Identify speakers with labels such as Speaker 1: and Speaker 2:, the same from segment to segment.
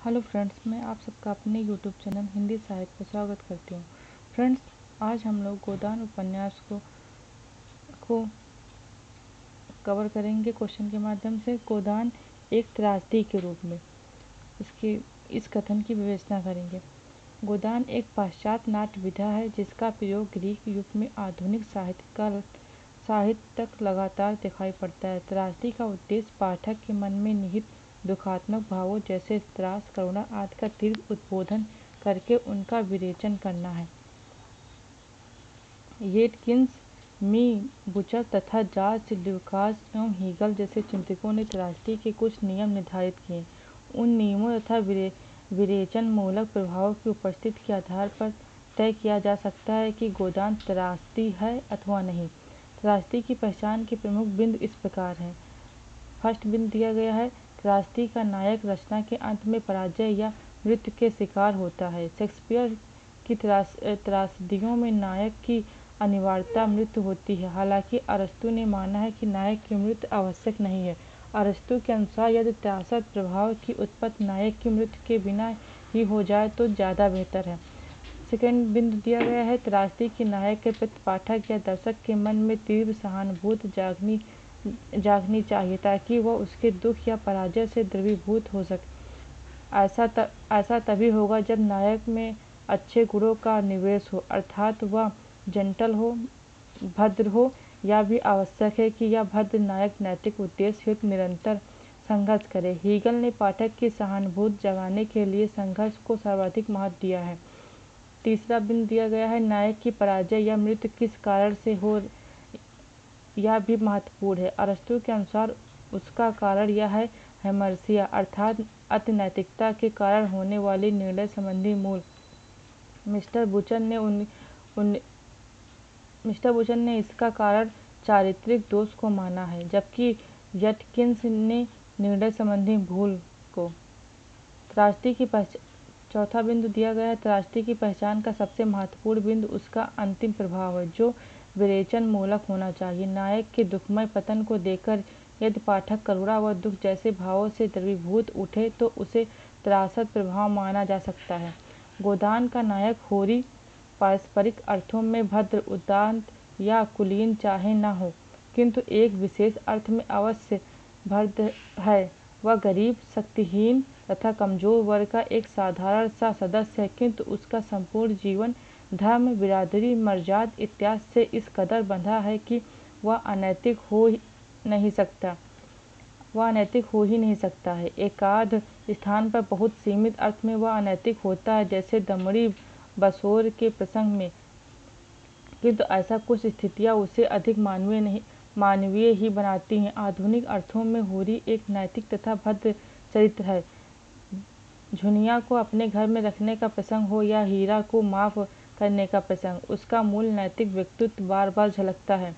Speaker 1: Hello friends, मैं आप सबका अपने यूट्यूब चैनल हिंदी साहित्य पर स्वागत करती हूँ। फ्रेंड्स, आज हम लोग गोदान उपन्यास को कवर करेंगे क्वेश्चन के माध्यम से। गोदान एक त्रासदी के रूप में इस कथन की विवेचना करेंगे। गोदान एक पाश्चात्य नाट्य विधा है जिसका प्रयोग ग्रीक युग में आधुनिक साहित्य तक लगातार दिखाई पड़ता है। त्रासदी का उद्देश्य पाठक के मन में निहित दुखात्मक भावों जैसे त्रास, करुणा आदि का तीव्र उद्बोधन करके उनका विरेचन करना है। येटकिंस, मी, बुचर तथा जॉर्ज ल्यूकास एवं हीगल जैसे चिंतकों ने त्रासदी के कुछ नियम निर्धारित किए। उन नियमों तथा विरेचन मूलक प्रभावों की उपस्थिति के आधार पर तय किया जा सकता है कि गोदान त्रासदी है अथवा नहीं। त्रासदी की पहचान के प्रमुख बिंदु इस प्रकार हैं। फर्स्ट बिंदु दिया गया है, त्रासदी का नायक रचना के अंत में पराजय या मृत्यु के शिकार होता है। शेक्सपियर की त्रासदियों में नायक की अनिवार्यता मृत्यु होती है। हालांकि अरस्तू ने माना है कि नायक की मृत्यु आवश्यक नहीं है। अरस्तू के अनुसार यदि त्रासद प्रभाव की उत्पत्ति नायक की मृत्यु के बिना ही हो जाए तो ज़्यादा बेहतर है। सेकेंड बिंदु दिया गया है, त्रासदी के नायक के प्रति पाठक या दर्शक के मन में तीव्र सहानुभूति जागनी चाहिए ताकि वह उसके दुख या पराजय से द्रवीभूत हो सके। ऐसा तभी होगा जब नायक में अच्छे गुणों का निवेश हो, अर्थात वह जेंटल हो, भद्र हो। यह भी आवश्यक है कि यह भद्र नायक नैतिक उद्देश्य हेतु निरंतर संघर्ष करे। हीगल ने पाठक की सहानुभूति जगाने के लिए संघर्ष को सर्वाधिक महत्व दिया है। तीसरा बिंदु दिया गया है, नायक की पराजय या मृत्यु किस कारण से हो, यह भी महत्वपूर्ण है। अरस्तू के अनुसार उसका कारण यह है हेमर्सिया अर्थात अति नैतिकता के कारण होने वाली निर्णय संबंधी मूल। मिस्टर बुचर ने इसका कारण चारित्रिक दोष को माना है, जबकि यटकिंस ने निर्णय संबंधी भूल को। त्रासदी की चौथा बिंदु दिया गया है, त्रासदी की पहचान का सबसे महत्वपूर्ण बिंदु उसका अंतिम प्रभाव है जो विरेचन मूलक होना चाहिए। नायक के दुखमय पतन को देखकर यदि पाठक करुणा व दुख जैसे भावों से द्रवीभूत उठे तो उसे त्रासद प्रभाव माना जा सकता है। गोदान का नायक होरी पारस्परिक अर्थों में भद्र, उदात्त या कुलीन चाहे न हो, किंतु एक विशेष अर्थ में अवश्य भद्र है। वह गरीब, शक्तिहीन तथा कमजोर वर्ग का एक साधारण सा सदस्य है, किंतु उसका संपूर्ण जीवन धर्म, बिरादरी, मर्यादा इत्यादि से इस कदर बंधा है कि वह अनैतिक हो ही नहीं सकता है। एकाध स्थान पर बहुत सीमित अर्थ में वह अनैतिक होता है, जैसे दमड़ी बसोर के प्रसंग में, किंतु ऐसा कुछ स्थितियां उसे अधिक मानवीय ही बनाती हैं। आधुनिक अर्थों में होरी एक नैतिक तथा भद्र चरित्र है। झुनिया को अपने घर में रखने का प्रसंग हो या हीरा को माफ करने का प्रसंग, उसका मूल नैतिक व्यक्तित्व बार बार झलकता है।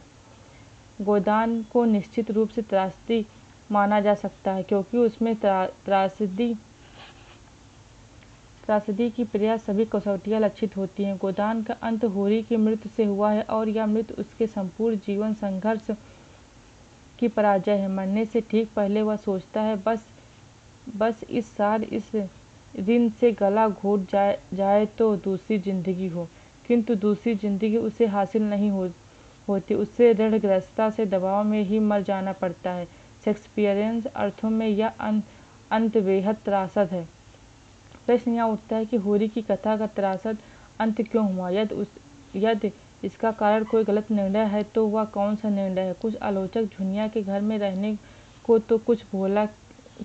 Speaker 1: गोदान को निश्चित रूप से त्रासदी माना जा सकता है क्योंकि उसमें त्रासदी की प्रयास सभी कसौटियां लक्षित होती हैं। गोदान का अंत होरी की मृत्यु से हुआ है और यह मृत्यु उसके संपूर्ण जीवन संघर्ष की पराजय है। मरने से ठीक पहले वह सोचता है बस इस साल इस ऋण से गला घोट जाए तो दूसरी जिंदगी हो, किंतु दूसरी जिंदगी उसे हासिल नहीं होती। उससे ऋणग्रस्तता से दबाव में ही मर जाना पड़ता है। शेक्सपियरियन अर्थों में यह अंत बेहद त्रासद है। प्रश्न यह उठता है कि होरी की कथा का त्रासद अंत क्यों हुआ। यदि इसका कारण कोई गलत निर्णय है तो वह कौन सा निर्णय है। कुछ आलोचक झुनिया के घर में रहने को तो कुछ भोला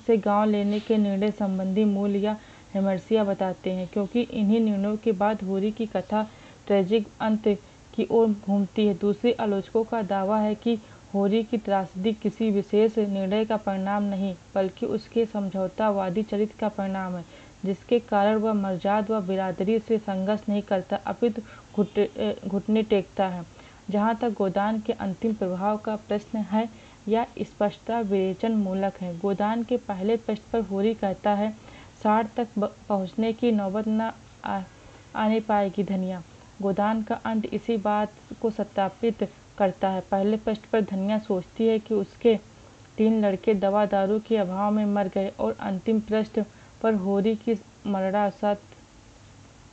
Speaker 1: से गांव लेने के निर्णय संबंधी मूल या हेमर्सिया बताते हैं, क्योंकि इन्हीं निर्णयों के बाद होरी की कथा ट्रेजिक अंत की ओर घूमती है। दूसरे आलोचकों का दावा है कि होरी की त्रासदी किसी विशेष निर्णय का परिणाम नहीं बल्कि उसके समझौतावादी चरित्र का परिणाम है, जिसके कारण वह मर्यादा व बिरादरी से संघर्ष नहीं करता अपितु घुटने टेकता है। जहाँ तक गोदान के अंतिम प्रभाव का प्रश्न है, यह स्पष्टता विरेचन मूलक है। गोदान के पहले पृष्ठ पर होरी कहता है, 60 तक पहुँचने की नौबत न आने पाएगी धनिया। गोदान का अंत इसी बात को सत्यापित करता है। पहले पृष्ठ पर धनिया सोचती है कि उसके 3 लड़के दवा दारू के अभाव में मर गए और अंतिम पृष्ठ पर होरी की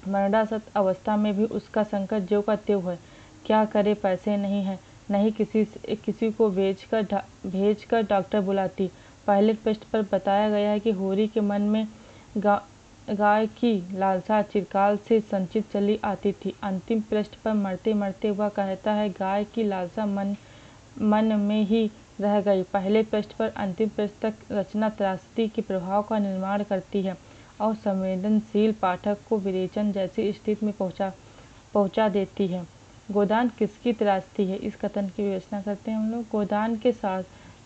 Speaker 1: मरणासत अवस्था में भी उसका संकट ज्यों का त्यों है। क्या करे, पैसे नहीं है, नहीं किसी को भेजकर डॉक्टर बुलाती। पहले पृष्ठ पर बताया गया है कि होरी के मन में गाय की लालसा चिरकाल से संचित चली आती थी। अंतिम पृष्ठ पर मरते मरते वह कहता है, गाय की लालसा मन में ही रह गई। पहले पृष्ठ पर अंतिम पृष्ठ तक रचना त्रासदी के प्रभाव का निर्माण करती है और संवेदनशील पाठक को विरेचन जैसी स्थिति में पहुंचा देती है। गोदान किसकी त्रासदी है, इस कथन की विवेचना करते हैं हम लोग। गोदान के साथ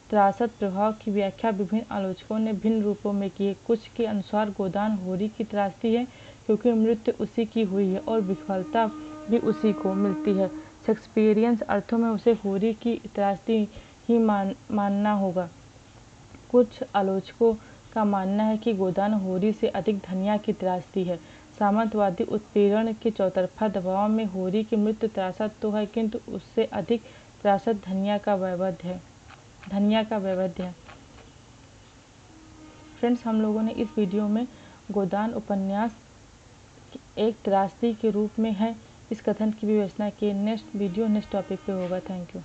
Speaker 1: त्रासद प्रभाव की व्याख्या विभिन्न आलोचकों ने भिन्न रूपों में की है। कुछ के अनुसार गोदान होरी की त्रासदी है क्योंकि मृत्यु उसी की हुई है और विफलता भी उसी को मिलती है। शेक्सपियरियन अर्थों में उसे होरी की त्रासदी ही मानना होगा। कुछ आलोचकों का मानना है कि गोदान होरी से अधिक धनिया की त्रासदी है। सामंतवादी उत्पीड़न के चौतरफा दबाव में होरी की मृत्यु त्रासद तो है, किंतु उससे अधिक त्रासद धनिया का वैवध्य है। फ्रेंड्स, हम लोगों ने इस वीडियो में गोदान उपन्यास एक त्रासदी के रूप में है इस कथन की विवेचना की। नेक्स्ट वीडियो नेक्स्ट टॉपिक पे होगा। Thank you.